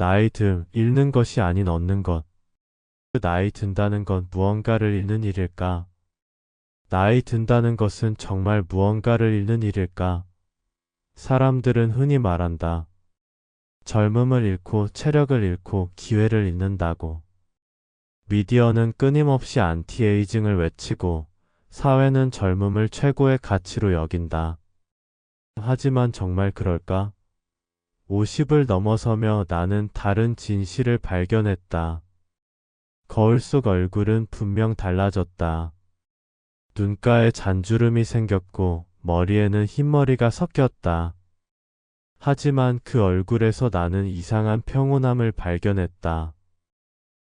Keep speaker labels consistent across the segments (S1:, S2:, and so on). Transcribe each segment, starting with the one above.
S1: 나이 들, 잃는 것이 아닌 얻는 것. 그 나이 든다는 건 무언가를 잃는 일일까? 나이 든다는 것은 정말 무언가를 잃는 일일까? 사람들은 흔히 말한다. 젊음을 잃고 체력을 잃고 기회를 잃는다고. 미디어는 끊임없이 안티에이징을 외치고 사회는 젊음을 최고의 가치로 여긴다. 하지만 정말 그럴까? 50을 넘어서며 나는 다른 진실을 발견했다. 거울 속 얼굴은 분명 달라졌다. 눈가에 잔주름이 생겼고 머리에는 흰머리가 섞였다. 하지만 그 얼굴에서 나는 이상한 평온함을 발견했다.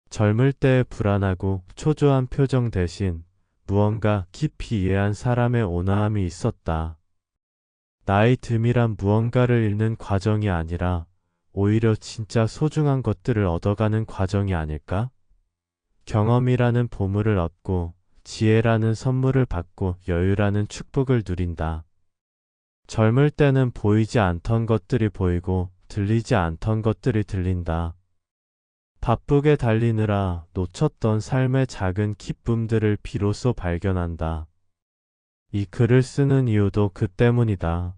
S1: 젊을 때의 불안하고 초조한 표정 대신 무언가 깊이 이해한 사람의 온화함이 있었다. 나이 듦이란 무언가를 잃는 과정이 아니라 오히려 진짜 소중한 것들을 얻어가는 과정이 아닐까? 경험이라는 보물을 얻고 지혜라는 선물을 받고 여유라는 축복을 누린다. 젊을 때는 보이지 않던 것들이 보이고 들리지 않던 것들이 들린다. 바쁘게 달리느라 놓쳤던 삶의 작은 기쁨들을 비로소 발견한다. 이 글을 쓰는 이유도 그 때문이다.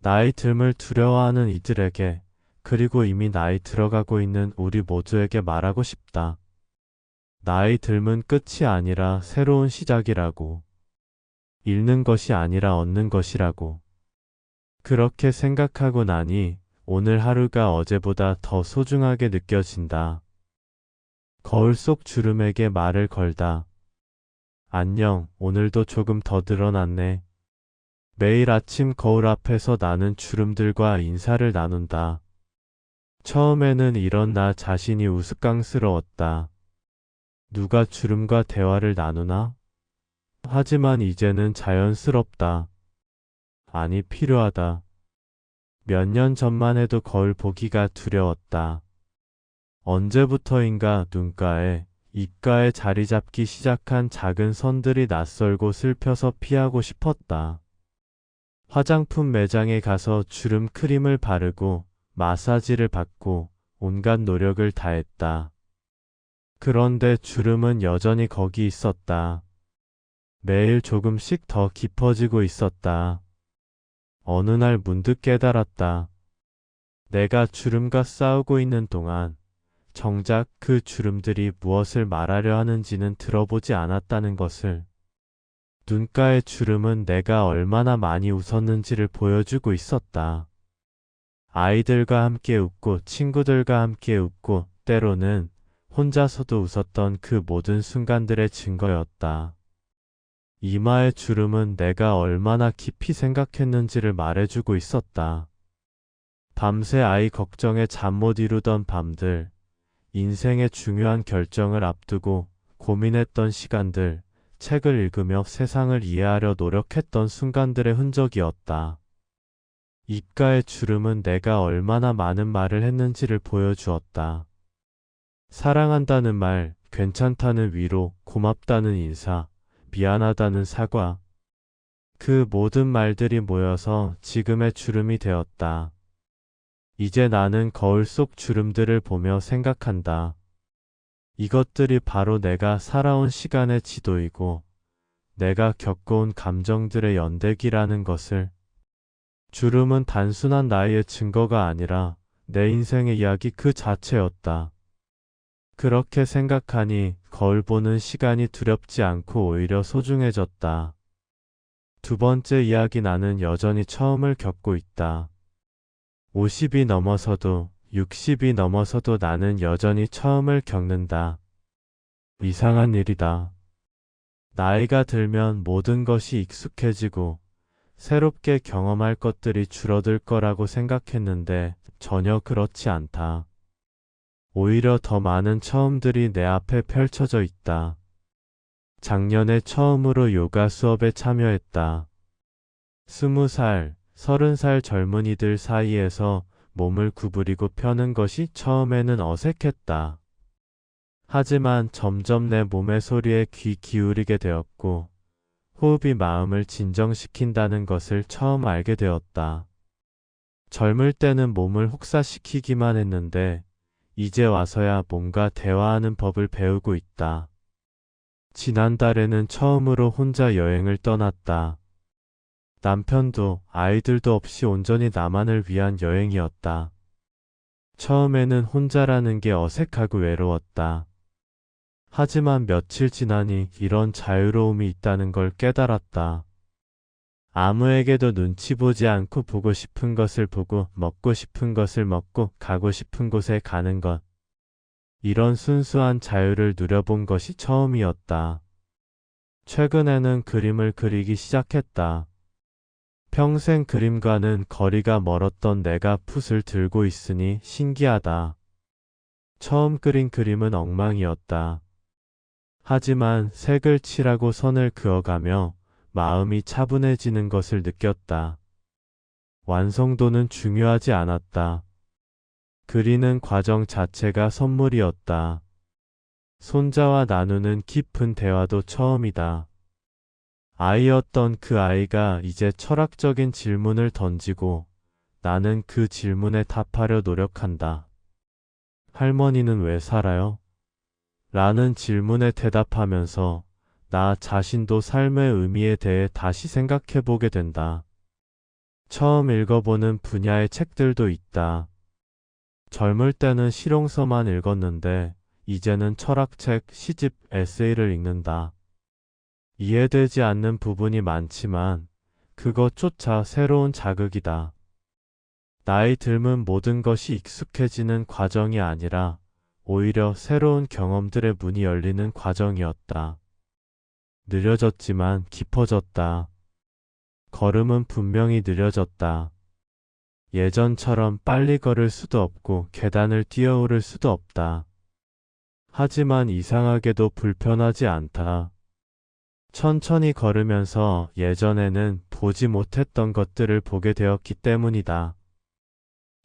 S1: 나이 듦을 두려워하는 이들에게, 그리고 이미 나이 들어가고 있는 우리 모두에게 말하고 싶다. 나이 듦은 끝이 아니라 새로운 시작이라고. 잃는 것이 아니라 얻는 것이라고. 그렇게 생각하고 나니 오늘 하루가 어제보다 더 소중하게 느껴진다. 거울 속 주름에게 말을 걸다. 안녕, 오늘도 조금 더 늘어났네. 매일 아침 거울 앞에서 나는 주름들과 인사를 나눈다. 처음에는 이런 나 자신이 우스꽝스러웠다. 누가 주름과 대화를 나누나? 하지만 이제는 자연스럽다. 아니, 필요하다. 몇 년 전만 해도 거울 보기가 두려웠다. 언제부터인가 눈가에, 입가에 자리 잡기 시작한 작은 선들이 낯설고 슬퍼서 피하고 싶었다. 화장품 매장에 가서 주름 크림을 바르고 마사지를 받고 온갖 노력을 다했다. 그런데 주름은 여전히 거기 있었다. 매일 조금씩 더 깊어지고 있었다. 어느 날 문득 깨달았다. 내가 주름과 싸우고 있는 동안 정작 그 주름들이 무엇을 말하려 하는지는 들어보지 않았다는 것을. 눈가의 주름은 내가 얼마나 많이 웃었는지를 보여주고 있었다. 아이들과 함께 웃고 친구들과 함께 웃고 때로는 혼자서도 웃었던 그 모든 순간들의 증거였다. 이마의 주름은 내가 얼마나 깊이 생각했는지를 말해주고 있었다. 밤새 아이 걱정에 잠 못 이루던 밤들, 인생의 중요한 결정을 앞두고 고민했던 시간들, 책을 읽으며 세상을 이해하려 노력했던 순간들의 흔적이었다. 입가의 주름은 내가 얼마나 많은 말을 했는지를 보여주었다. 사랑한다는 말, 괜찮다는 위로, 고맙다는 인사, 미안하다는 사과. 그 모든 말들이 모여서 지금의 주름이 되었다. 이제 나는 거울 속 주름들을 보며 생각한다. 이것들이 바로 내가 살아온 시간의 지도이고 내가 겪어온 감정들의 연대기라는 것을. 주름은 단순한 나이의 증거가 아니라 내 인생의 이야기 그 자체였다. 그렇게 생각하니 거울 보는 시간이 두렵지 않고 오히려 소중해졌다. 두 번째 이야기, 나는 여전히 처음을 겪고 있다. 50이 넘어서도 60이 넘어서도 나는 여전히 처음을 겪는다. 이상한 일이다. 나이가 들면 모든 것이 익숙해지고 새롭게 경험할 것들이 줄어들 거라고 생각했는데 전혀 그렇지 않다. 오히려 더 많은 처음들이 내 앞에 펼쳐져 있다. 작년에 처음으로 요가 수업에 참여했다. 20살, 30살 젊은이들 사이에서 몸을 구부리고 펴는 것이 처음에는 어색했다. 하지만 점점 내 몸의 소리에 귀 기울이게 되었고 호흡이 마음을 진정시킨다는 것을 처음 알게 되었다. 젊을 때는 몸을 혹사시키기만 했는데 이제 와서야 뭔가 대화하는 법을 배우고 있다. 지난달에는 처음으로 혼자 여행을 떠났다. 남편도 아이들도 없이 온전히 나만을 위한 여행이었다. 처음에는 혼자라는 게 어색하고 외로웠다. 하지만 며칠 지나니 이런 자유로움이 있다는 걸 깨달았다. 아무에게도 눈치 보지 않고 보고 싶은 것을 보고 먹고 싶은 것을 먹고 가고 싶은 곳에 가는 것. 이런 순수한 자유를 누려본 것이 처음이었다. 최근에는 그림을 그리기 시작했다. 평생 그림과는 거리가 멀었던 내가 붓을 들고 있으니 신기하다. 처음 그린 그림은 엉망이었다. 하지만 색을 칠하고 선을 그어가며 마음이 차분해지는 것을 느꼈다. 완성도는 중요하지 않았다. 그리는 과정 자체가 선물이었다. 손자와 나누는 깊은 대화도 처음이다. 아이였던 그 아이가 이제 철학적인 질문을 던지고 나는 그 질문에 답하려 노력한다. 할머니는 왜 살아요? 라는 질문에 대답하면서 나 자신도 삶의 의미에 대해 다시 생각해보게 된다. 처음 읽어보는 분야의 책들도 있다. 젊을 때는 실용서만 읽었는데 이제는 철학책, 시집, 에세이를 읽는다. 이해되지 않는 부분이 많지만 그것조차 새로운 자극이다. 나이 들면 모든 것이 익숙해지는 과정이 아니라 오히려 새로운 경험들의 문이 열리는 과정이었다. 느려졌지만 깊어졌다. 걸음은 분명히 느려졌다. 예전처럼 빨리 걸을 수도 없고 계단을 뛰어오를 수도 없다. 하지만 이상하게도 불편하지 않다. 천천히 걸으면서 예전에는 보지 못했던 것들을 보게 되었기 때문이다.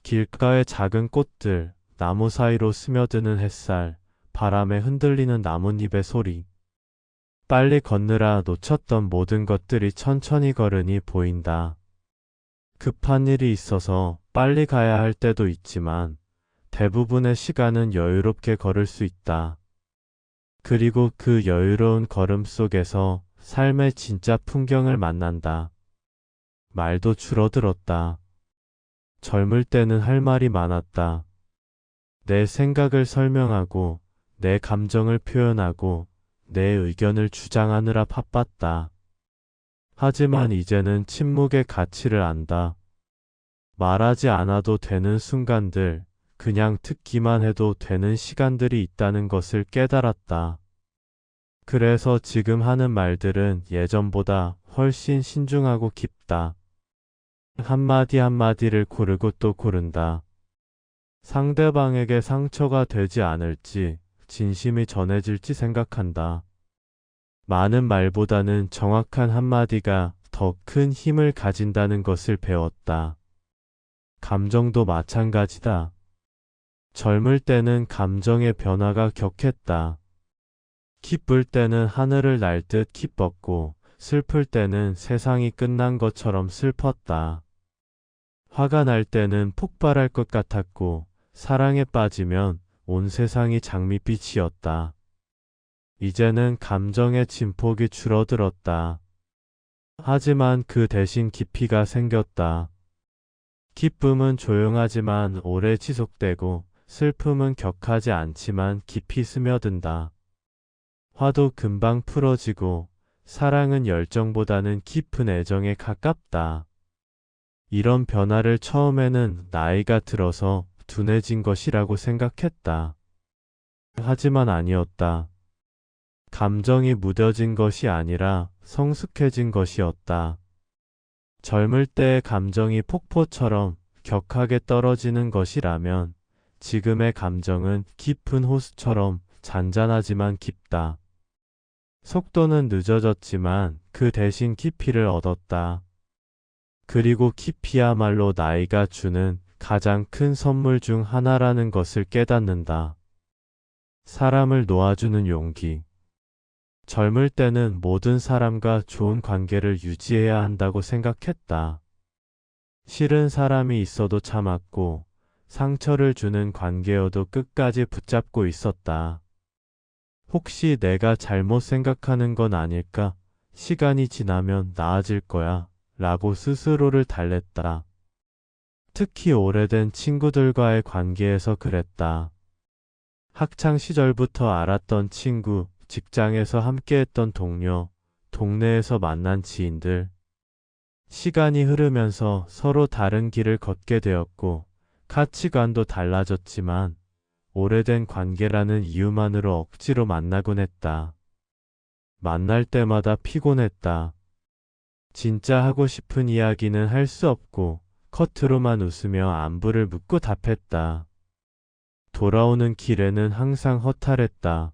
S1: 길가의 작은 꽃들, 나무 사이로 스며드는 햇살, 바람에 흔들리는 나뭇잎의 소리. 빨리 걷느라 놓쳤던 모든 것들이 천천히 걸으니 보인다. 급한 일이 있어서 빨리 가야 할 때도 있지만 대부분의 시간은 여유롭게 걸을 수 있다. 그리고 그 여유로운 걸음 속에서 삶의 진짜 풍경을 만난다. 말도 줄어들었다. 젊을 때는 할 말이 많았다. 내 생각을 설명하고 내 감정을 표현하고 내 의견을 주장하느라 바빴다. 하지만 이제는 침묵의 가치를 안다. 말하지 않아도 되는 순간들, 그냥 듣기만 해도 되는 시간들이 있다는 것을 깨달았다. 그래서 지금 하는 말들은 예전보다 훨씬 신중하고 깊다. 한마디 한마디를 고르고 또 고른다. 상대방에게 상처가 되지 않을지, 진심이 전해질지 생각한다. 많은 말보다는 정확한 한마디가 더 큰 힘을 가진다는 것을 배웠다. 감정도 마찬가지다. 젊을 때는 감정의 변화가 격했다. 기쁠 때는 하늘을 날듯 기뻤고 슬플 때는 세상이 끝난 것처럼 슬펐다. 화가 날 때는 폭발할 것 같았고 사랑에 빠지면 온 세상이 장밋빛이었다. 이제는 감정의 진폭이 줄어들었다. 하지만 그 대신 깊이가 생겼다. 기쁨은 조용하지만 오래 지속되고 슬픔은 격하지 않지만 깊이 스며든다. 화도 금방 풀어지고 사랑은 열정보다는 깊은 애정에 가깝다. 이런 변화를 처음에는 나이가 들어서 둔해진 것이라고 생각했다. 하지만 아니었다. 감정이 무뎌진 것이 아니라 성숙해진 것이었다. 젊을 때의 감정이 폭포처럼 격하게 떨어지는 것이라면 지금의 감정은 깊은 호수처럼 잔잔하지만 깊다. 속도는 늦어졌지만 그 대신 깊이를 얻었다. 그리고 깊이야말로 나이가 주는 가장 큰 선물 중 하나라는 것을 깨닫는다. 사람을 놓아주는 용기. 젊을 때는 모든 사람과 좋은 관계를 유지해야 한다고 생각했다. 싫은 사람이 있어도 참았고, 상처를 주는 관계여도 끝까지 붙잡고 있었다. 혹시 내가 잘못 생각하는 건 아닐까? 시간이 지나면 나아질 거야. 라고 스스로를 달랬다. 특히 오래된 친구들과의 관계에서 그랬다. 학창 시절부터 알았던 친구, 직장에서 함께했던 동료, 동네에서 만난 지인들. 시간이 흐르면서 서로 다른 길을 걷게 되었고, 가치관도 달라졌지만, 오래된 관계라는 이유만으로 억지로 만나곤 했다. 만날 때마다 피곤했다. 진짜 하고 싶은 이야기는 할 수 없고, 겉으로만 웃으며 안부를 묻고 답했다. 돌아오는 길에는 항상 허탈했다.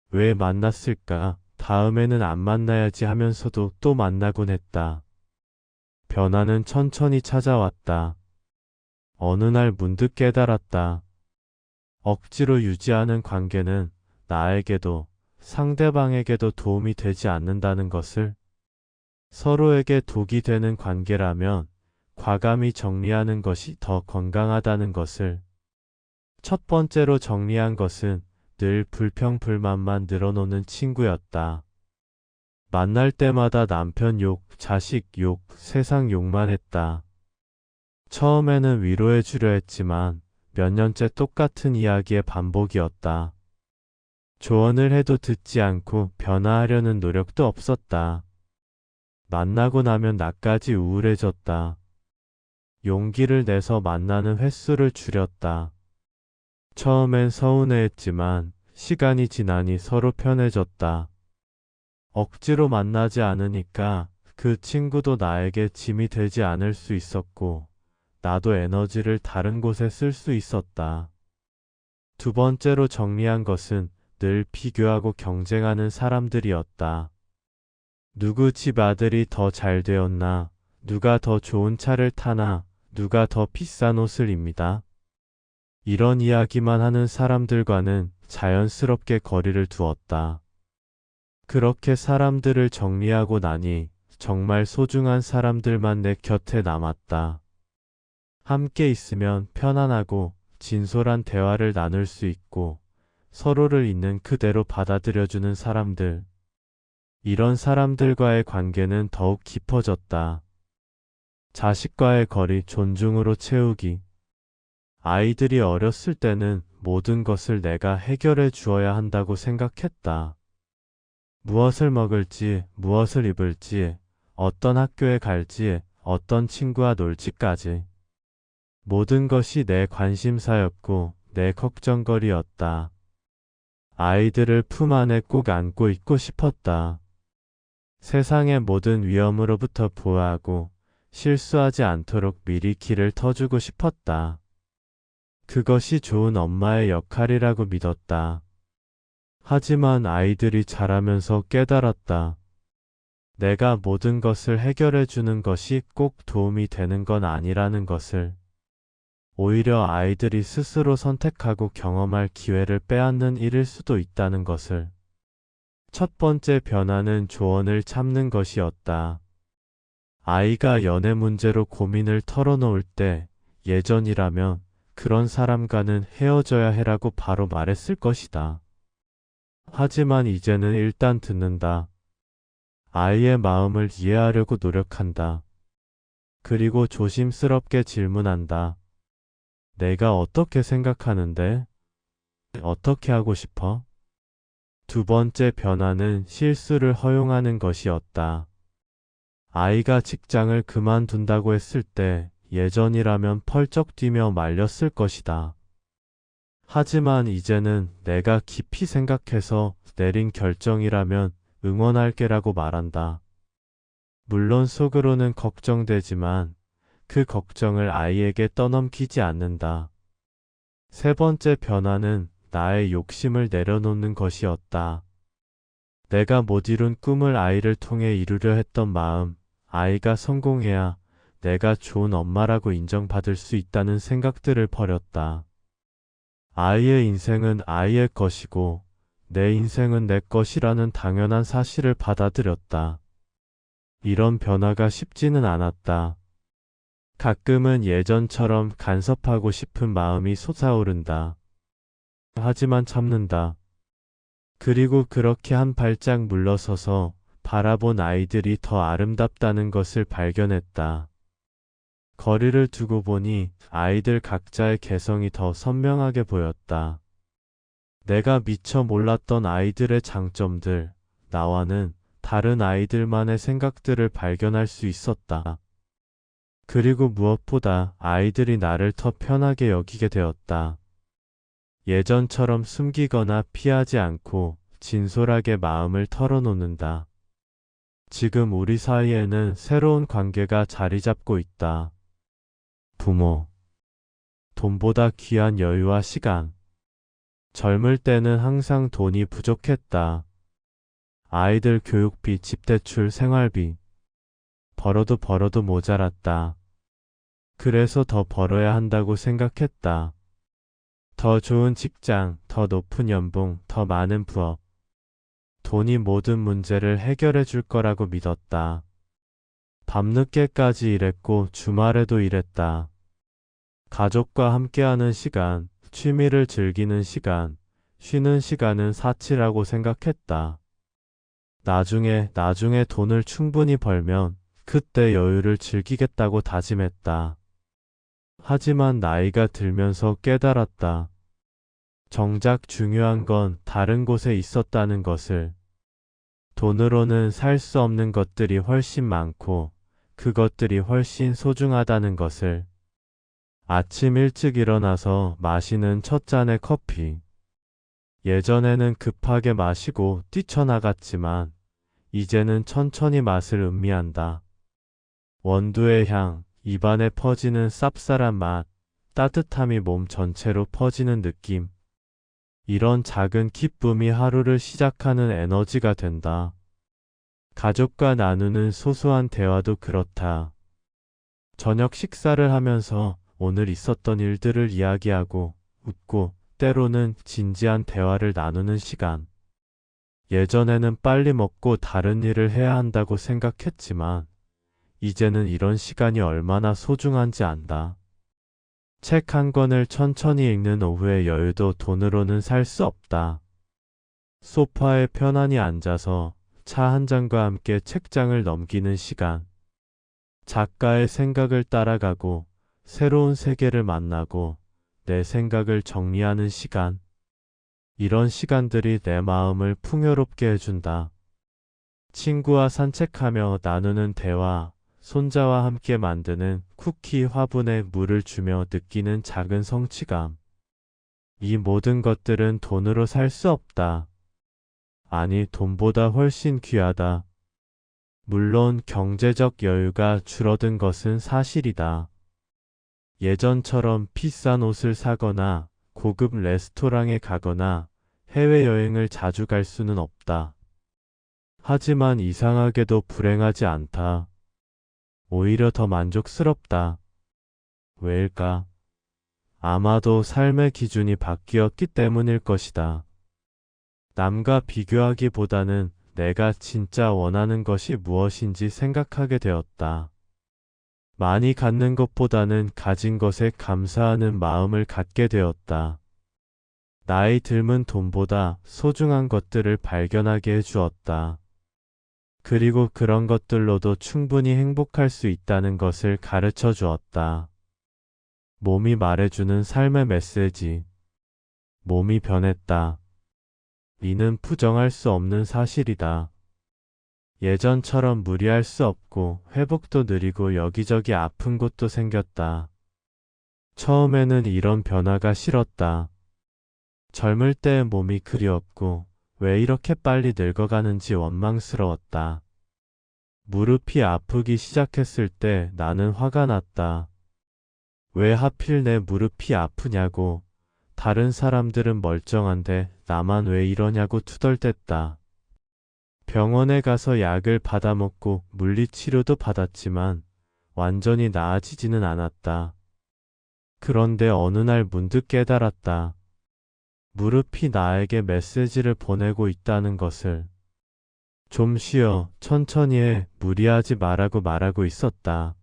S1: 왜 만났을까? 다음에는 안 만나야지 하면서도 또 만나곤 했다. 변화는 천천히 찾아왔다. 어느 날 문득 깨달았다. 억지로 유지하는 관계는 나에게도 상대방에게도 도움이 되지 않는다는 것을, 서로에게 독이 되는 관계라면 과감히 정리하는 것이 더 건강하다는 것을. 첫 번째로 정리한 것은 늘 불평불만만 늘어놓는 친구였다. 만날 때마다 남편 욕, 자식 욕, 세상 욕만 했다. 처음에는 위로해 주려 했지만 몇 년째 똑같은 이야기의 반복이었다. 조언을 해도 듣지 않고 변화하려는 노력도 없었다. 만나고 나면 나까지 우울해졌다. 용기를 내서 만나는 횟수를 줄였다. 처음엔 서운해했지만 시간이 지나니 서로 편해졌다. 억지로 만나지 않으니까 그 친구도 나에게 짐이 되지 않을 수 있었고, 나도 에너지를 다른 곳에 쓸 수 있었다. 두 번째로 정리한 것은 늘 비교하고 경쟁하는 사람들이었다. 누구 집 아들이 더 잘 되었나, 누가 더 좋은 차를 타나, 누가 더 비싼 옷을 입니다. 이런 이야기만 하는 사람들과는 자연스럽게 거리를 두었다. 그렇게 사람들을 정리하고 나니 정말 소중한 사람들만 내 곁에 남았다. 함께 있으면 편안하고 진솔한 대화를 나눌 수 있고 서로를 있는 그대로 받아들여주는 사람들. 이런 사람들과의 관계는 더욱 깊어졌다. 자식과의 거리 존중으로 채우기. 아이들이 어렸을 때는 모든 것을 내가 해결해 주어야 한다고 생각했다. 무엇을 먹을지, 무엇을 입을지, 어떤 학교에 갈지, 어떤 친구와 놀지까지. 모든 것이 내 관심사였고 내 걱정거리였다. 아이들을 품 안에 꼭 안고 있고 싶었다. 세상의 모든 위험으로부터 보호하고 실수하지 않도록 미리 길을 터주고 싶었다. 그것이 좋은 엄마의 역할이라고 믿었다. 하지만 아이들이 자라면서 깨달았다. 내가 모든 것을 해결해 주는 것이 꼭 도움이 되는 건 아니라는 것을. 오히려 아이들이 스스로 선택하고 경험할 기회를 빼앗는 일일 수도 있다는 것을. 첫 번째 변화는 조언을 참는 것이었다. 아이가 연애 문제로 고민을 털어놓을 때 예전이라면 그런 사람과는 헤어져야 해라고 바로 말했을 것이다. 하지만 이제는 일단 듣는다. 아이의 마음을 이해하려고 노력한다. 그리고 조심스럽게 질문한다. 내가 어떻게 생각하는데? 어떻게 하고 싶어? 두 번째 변화는 실수를 허용하는 것이었다. 아이가 직장을 그만둔다고 했을 때 예전이라면 펄쩍 뛰며 말렸을 것이다. 하지만 이제는 내가 깊이 생각해서 내린 결정이라면 응원할게라고 말한다. 물론 속으로는 걱정되지만 그 걱정을 아이에게 떠넘기지 않는다. 세 번째 변화는 나의 욕심을 내려놓는 것이었다. 내가 못 이룬 꿈을 아이를 통해 이루려 했던 마음, 아이가 성공해야 내가 좋은 엄마라고 인정받을 수 있다는 생각들을 버렸다. 아이의 인생은 아이의 것이고 내 인생은 내 것이라는 당연한 사실을 받아들였다. 이런 변화가 쉽지는 않았다. 가끔은 예전처럼 간섭하고 싶은 마음이 솟아오른다. 하지만 참는다. 그리고 그렇게 한 발짝 물러서서 바라본 아이들이 더 아름답다는 것을 발견했다. 거리를 두고 보니 아이들 각자의 개성이 더 선명하게 보였다. 내가 미처 몰랐던 아이들의 장점들, 나와는 다른 아이들만의 생각들을 발견할 수 있었다. 그리고 무엇보다 아이들이 나를 더 편하게 여기게 되었다. 예전처럼 숨기거나 피하지 않고 진솔하게 마음을 털어놓는다. 지금 우리 사이에는 새로운 관계가 자리 잡고 있다. 부모. 돈보다 귀한 여유와 시간. 젊을 때는 항상 돈이 부족했다. 아이들 교육비, 집대출, 생활비. 벌어도 모자랐다. 그래서 더 벌어야 한다고 생각했다. 더 좋은 직장, 더 높은 연봉, 더 많은 부업. 돈이 모든 문제를 해결해 줄 거라고 믿었다. 밤늦게까지 일했고 주말에도 일했다. 가족과 함께하는 시간, 취미를 즐기는 시간, 쉬는 시간은 사치라고 생각했다. 나중에 돈을 충분히 벌면 그때 여유를 즐기겠다고 다짐했다. 하지만 나이가 들면서 깨달았다. 정작 중요한 건 다른 곳에 있었다는 것을. 돈으로는 살 수 없는 것들이 훨씬 많고 그것들이 훨씬 소중하다는 것을. 아침 일찍 일어나서 마시는 첫 잔의 커피. 예전에는 급하게 마시고 뛰쳐나갔지만 이제는 천천히 맛을 음미한다. 원두의 향, 입안에 퍼지는 쌉쌀한 맛, 따뜻함이 몸 전체로 퍼지는 느낌. 이런 작은 기쁨이 하루를 시작하는 에너지가 된다. 가족과 나누는 소소한 대화도 그렇다. 저녁 식사를 하면서 오늘 있었던 일들을 이야기하고 웃고 때로는 진지한 대화를 나누는 시간. 예전에는 빨리 먹고 다른 일을 해야 한다고 생각했지만 이제는 이런 시간이 얼마나 소중한지 안다. 책 한 권을 천천히 읽는 오후의 여유도 돈으로는 살 수 없다. 소파에 편안히 앉아서 차 한 잔과 함께 책장을 넘기는 시간. 작가의 생각을 따라가고 새로운 세계를 만나고 내 생각을 정리하는 시간. 이런 시간들이 내 마음을 풍요롭게 해준다. 친구와 산책하며 나누는 대화, 손자와 함께 만드는 쿠키 화분에 물을 주며 느끼는 작은 성취감. 이 모든 것들은 돈으로 살 수 없다. 아니, 돈보다 훨씬 귀하다. 물론 경제적 여유가 줄어든 것은 사실이다. 예전처럼 비싼 옷을 사거나 고급 레스토랑에 가거나 해외여행을 자주 갈 수는 없다. 하지만 이상하게도 불행하지 않다. 오히려 더 만족스럽다. 왜일까? 아마도 삶의 기준이 바뀌었기 때문일 것이다. 남과 비교하기보다는 내가 진짜 원하는 것이 무엇인지 생각하게 되었다. 많이 갖는 것보다는 가진 것에 감사하는 마음을 갖게 되었다. 나이 들면 돈보다 소중한 것들을 발견하게 해주었다. 그리고 그런 것들로도 충분히 행복할 수 있다는 것을 가르쳐 주었다. 몸이 말해주는 삶의 메시지. 몸이 변했다. 이는 부정할 수 없는 사실이다. 예전처럼 무리할 수 없고 회복도 느리고 여기저기 아픈 곳도 생겼다. 처음에는 이런 변화가 싫었다. 젊을 때의 몸이 그리웠고 왜 이렇게 빨리 늙어가는지 원망스러웠다. 무릎이 아프기 시작했을 때 나는 화가 났다. 왜 하필 내 무릎이 아프냐고. 다른 사람들은 멀쩡한데 나만 왜 이러냐고 투덜댔다. 병원에 가서 약을 받아먹고 물리치료도 받았지만 완전히 나아지지는 않았다. 그런데 어느 날 문득 깨달았다. 무릎이 나에게 메시지를 보내고 있다는 것을. 좀 쉬어, 천천히 해, 무리하지 말라고 말하고 있었다.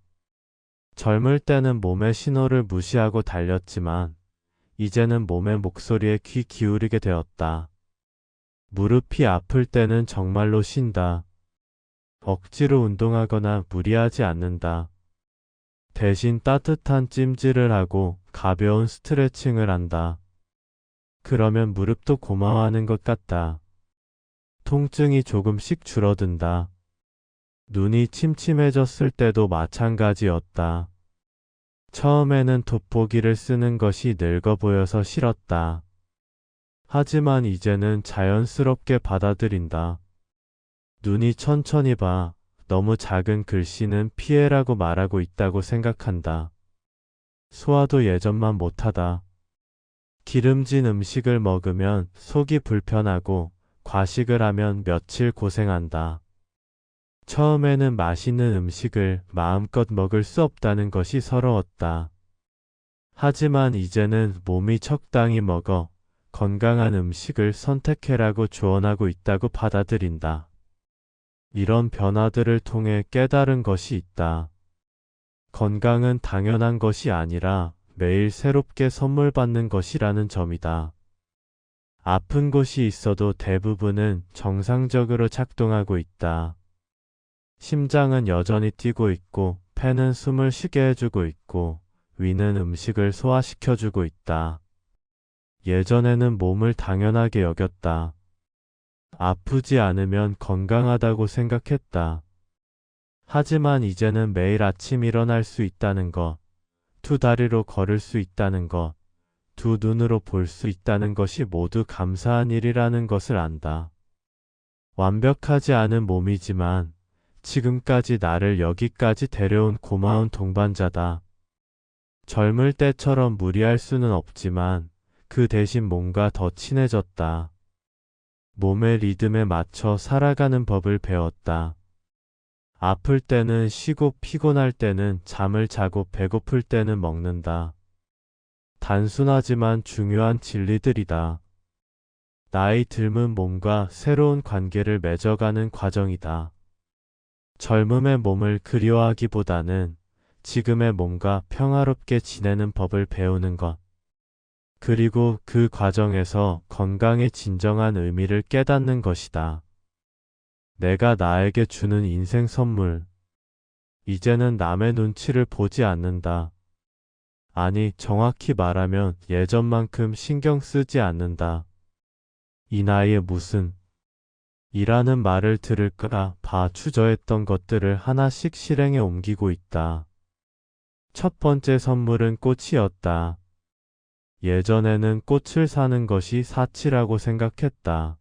S1: 젊을 때는 몸의 신호를 무시하고 달렸지만 이제는 몸의 목소리에 귀 기울이게 되었다. 무릎이 아플 때는 정말로 쉰다. 억지로 운동하거나 무리하지 않는다. 대신 따뜻한 찜질을 하고 가벼운 스트레칭을 한다. 그러면 무릎도 고마워하는 것 같다. 통증이 조금씩 줄어든다. 눈이 침침해졌을 때도 마찬가지였다. 처음에는 돋보기를 쓰는 것이 늙어 보여서 싫었다. 하지만 이제는 자연스럽게 받아들인다. 눈이 천천히 봐. 너무 작은 글씨는 피해라고 말하고 있다고 생각한다. 소화도 예전만 못하다. 기름진 음식을 먹으면 속이 불편하고 과식을 하면 며칠 고생한다. 처음에는 맛있는 음식을 마음껏 먹을 수 없다는 것이 서러웠다. 하지만 이제는 몸이 적당히 먹어 건강한 음식을 선택해라고 조언하고 있다고 받아들인다. 이런 변화들을 통해 깨달은 것이 있다. 건강은 당연한 것이 아니라 매일 새롭게 선물 받는 것이라는 점이다. 아픈 곳이 있어도 대부분은 정상적으로 작동하고 있다. 심장은 여전히 뛰고 있고, 폐는 숨을 쉬게 해주고 있고, 위는 음식을 소화시켜주고 있다. 예전에는 몸을 당연하게 여겼다. 아프지 않으면 건강하다고 생각했다. 하지만 이제는 매일 아침 일어날 수 있다는 것, 두 다리로 걸을 수 있다는 것, 두 눈으로 볼 수 있다는 것이 모두 감사한 일이라는 것을 안다. 완벽하지 않은 몸이지만 지금까지 나를 여기까지 데려온 고마운 동반자다. 젊을 때처럼 무리할 수는 없지만 그 대신 몸과 더 친해졌다. 몸의 리듬에 맞춰 살아가는 법을 배웠다. 아플 때는 쉬고 피곤할 때는 잠을 자고 배고플 때는 먹는다. 단순하지만 중요한 진리들이다. 나이 들면 몸과 새로운 관계를 맺어가는 과정이다. 젊음의 몸을 그리워하기보다는 지금의 몸과 평화롭게 지내는 법을 배우는 것. 그리고 그 과정에서 건강의 진정한 의미를 깨닫는 것이다. 내가 나에게 주는 인생 선물. 이제는 남의 눈치를 보지 않는다. 아니, 정확히 말하면 예전만큼 신경 쓰지 않는다. 이 나이에 무슨 이라는 말을 들을까 봐 주저했던 것들을 하나씩 실행에 옮기고 있다. 첫 번째 선물은 꽃이었다. 예전에는 꽃을 사는 것이 사치라고 생각했다.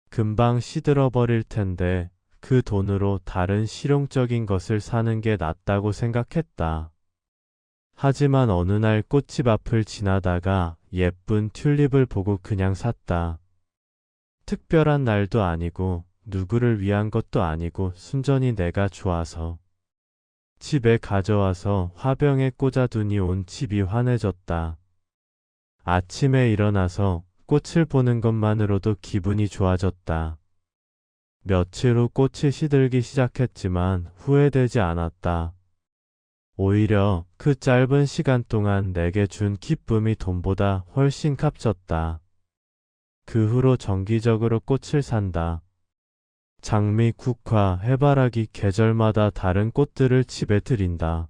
S1: 금방 시들어버릴 텐데 그 돈으로 다른 실용적인 것을 사는 게 낫다고 생각했다. 하지만 어느 날 꽃집 앞을 지나다가 예쁜 튤립을 보고 그냥 샀다. 특별한 날도 아니고 누구를 위한 것도 아니고 순전히 내가 좋아서. 집에 가져와서 화병에 꽂아두니 온 집이 환해졌다. 아침에 일어나서 꽃을 보는 것만으로도 기분이 좋아졌다. 며칠 후 꽃이 시들기 시작했지만 후회되지 않았다. 오히려 그 짧은 시간 동안 내게 준 기쁨이 돈보다 훨씬 값졌다. 그 후로 정기적으로 꽃을 산다. 장미, 국화, 해바라기 계절마다 다른 꽃들을 집에 들인다.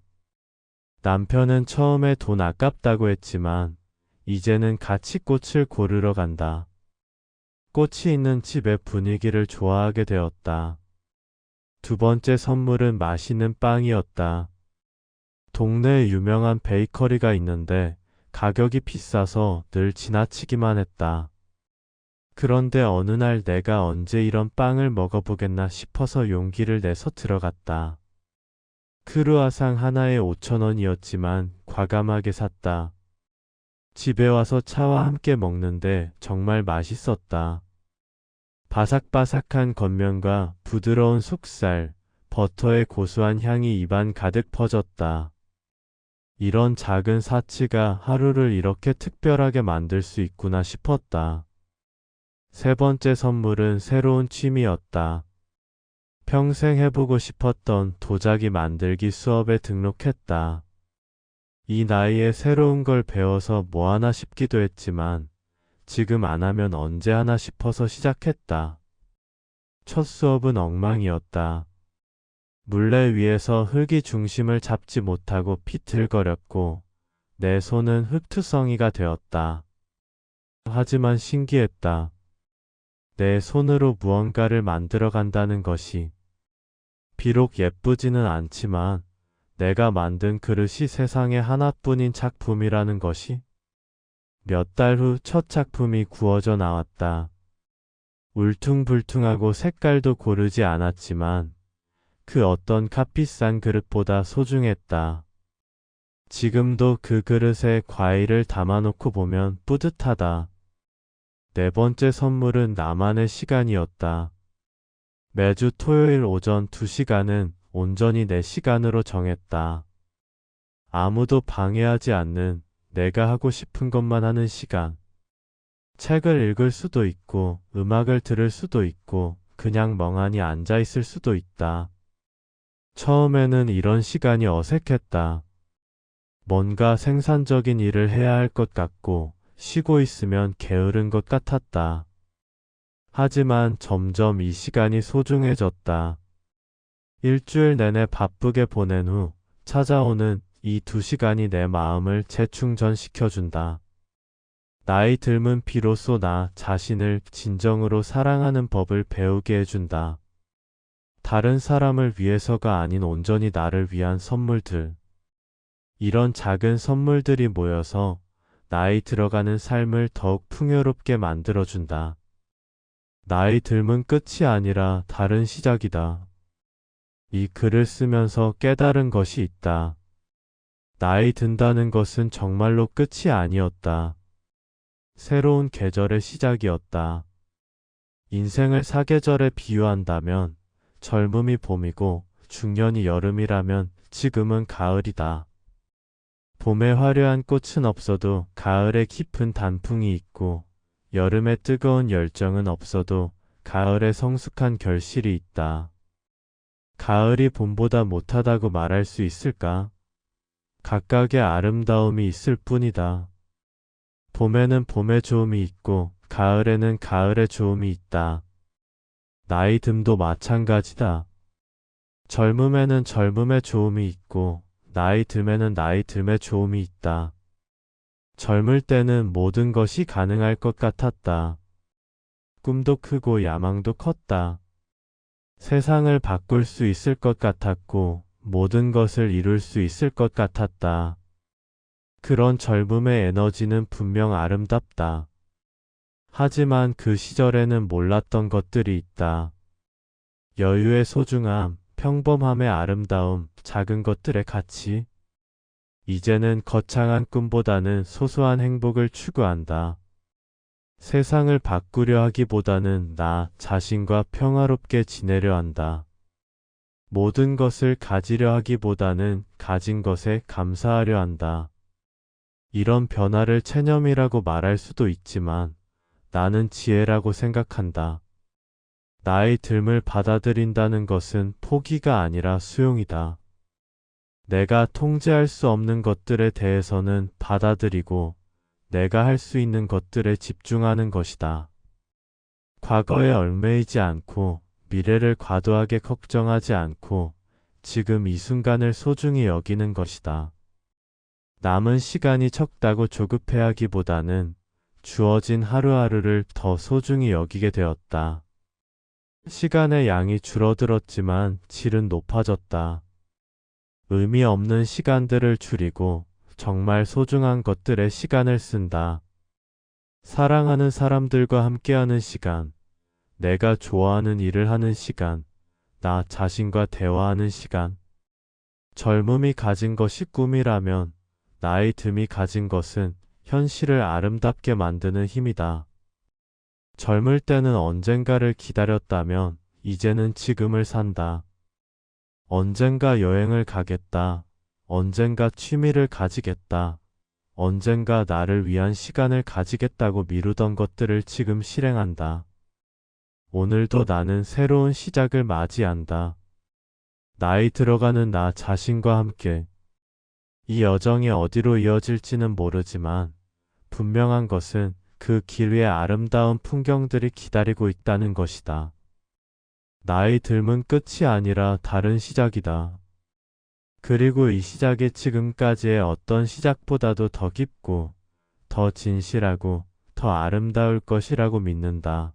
S1: 남편은 처음에 돈 아깝다고 했지만 이제는 같이 꽃을 고르러 간다. 꽃이 있는 집의 분위기를 좋아하게 되었다. 두 번째 선물은 맛있는 빵이었다. 동네에 유명한 베이커리가 있는데 가격이 비싸서 늘 지나치기만 했다. 그런데 어느 날 내가 언제 이런 빵을 먹어보겠나 싶어서 용기를 내서 들어갔다. 크루아상 하나에 5,000원이었지만 과감하게 샀다. 집에 와서 차와 함께 먹는데 정말 맛있었다. 바삭바삭한 겉면과 부드러운 속살, 버터의 고소한 향이 입안 가득 퍼졌다. 이런 작은 사치가 하루를 이렇게 특별하게 만들 수 있구나 싶었다. 세 번째 선물은 새로운 취미였다. 평생 해보고 싶었던 도자기 만들기 수업에 등록했다. 이 나이에 새로운 걸 배워서 뭐 하나 싶기도 했지만 지금 안 하면 언제 하나 싶어서 시작했다. 첫 수업은 엉망이었다. 물레 위에서 흙이 중심을 잡지 못하고 비틀거렸고 내 손은 흙투성이가 되었다. 하지만 신기했다. 내 손으로 무언가를 만들어 간다는 것이 비록 예쁘지는 않지만 내가 만든 그릇이 세상에 하나뿐인 작품이라는 것이. 몇 달 후 첫 작품이 구워져 나왔다. 울퉁불퉁하고 색깔도 고르지 않았지만 그 어떤 값비싼 그릇보다 소중했다. 지금도 그 그릇에 과일을 담아놓고 보면 뿌듯하다. 네 번째 선물은 나만의 시간이었다. 매주 토요일 오전 2시간은 온전히 내 시간으로 정했다. 아무도 방해하지 않는 내가 하고 싶은 것만 하는 시간. 책을 읽을 수도 있고, 음악을 들을 수도 있고, 그냥 멍하니 앉아 있을 수도 있다. 처음에는 이런 시간이 어색했다. 뭔가 생산적인 일을 해야 할 것 같고, 쉬고 있으면 게으른 것 같았다. 하지만 점점 이 시간이 소중해졌다. 일주일 내내 바쁘게 보낸 후 찾아오는 이 2시간이 내 마음을 재충전시켜준다. 나이 들면 비로소 나 자신을 진정으로 사랑하는 법을 배우게 해준다. 다른 사람을 위해서가 아닌 온전히 나를 위한 선물들. 이런 작은 선물들이 모여서 나이 들어가는 삶을 더욱 풍요롭게 만들어준다. 나이 들면 끝이 아니라 다른 시작이다. 이 글을 쓰면서 깨달은 것이 있다. 나이 든다는 것은 정말로 끝이 아니었다. 새로운 계절의 시작이었다. 인생을 사계절에 비유한다면 젊음이 봄이고 중년이 여름이라면 지금은 가을이다. 봄에 화려한 꽃은 없어도 가을에 깊은 단풍이 있고 여름에 뜨거운 열정은 없어도 가을에 성숙한 결실이 있다. 가을이 봄보다 못하다고 말할 수 있을까? 각각의 아름다움이 있을 뿐이다. 봄에는 봄의 좋음이 있고 가을에는 가을의 좋음이 있다. 나이 듦도 마찬가지다. 젊음에는 젊음의 좋음이 있고 나이 듦에는 나이 듦의 좋음이 있다. 젊을 때는 모든 것이 가능할 것 같았다. 꿈도 크고 야망도 컸다. 세상을 바꿀 수 있을 것 같았고 모든 것을 이룰 수 있을 것 같았다. 그런 젊음의 에너지는 분명 아름답다. 하지만 그 시절에는 몰랐던 것들이 있다. 여유의 소중함, 평범함의 아름다움, 작은 것들의 가치. 이제는 거창한 꿈보다는 소소한 행복을 추구한다. 세상을 바꾸려 하기보다는 나 자신과 평화롭게 지내려 한다. 모든 것을 가지려 하기보다는 가진 것에 감사하려 한다. 이런 변화를 체념이라고 말할 수도 있지만 나는 지혜라고 생각한다. 나의 듦을 받아들인다는 것은 포기가 아니라 수용이다. 내가 통제할 수 없는 것들에 대해서는 받아들이고 내가 할 수 있는 것들에 집중하는 것이다. 과거에 얽매이지 않고 미래를 과도하게 걱정하지 않고 지금 이 순간을 소중히 여기는 것이다. 남은 시간이 적다고 조급해하기보다는 주어진 하루하루를 더 소중히 여기게 되었다. 시간의 양이 줄어들었지만 질은 높아졌다. 의미 없는 시간들을 줄이고 정말 소중한 것들에 시간을 쓴다. 사랑하는 사람들과 함께하는 시간, 내가 좋아하는 일을 하는 시간, 나 자신과 대화하는 시간. 젊음이 가진 것이 꿈이라면 나이 듦이 가진 것은 현실을 아름답게 만드는 힘이다. 젊을 때는 언젠가를 기다렸다면 이제는 지금을 산다. 언젠가 여행을 가겠다. 언젠가 취미를 가지겠다. 언젠가 나를 위한 시간을 가지겠다고 미루던 것들을 지금 실행한다. 오늘도 나는 새로운 시작을 맞이한다. 나이 들어가는 나 자신과 함께. 이 여정이 어디로 이어질지는 모르지만 분명한 것은 그 길 위에 아름다운 풍경들이 기다리고 있다는 것이다. 나이 들면 끝이 아니라 다른 시작이다. 그리고 이 시작이 지금까지의 어떤 시작보다도 더 깊고, 더 진실하고, 더 아름다울 것이라고 믿는다.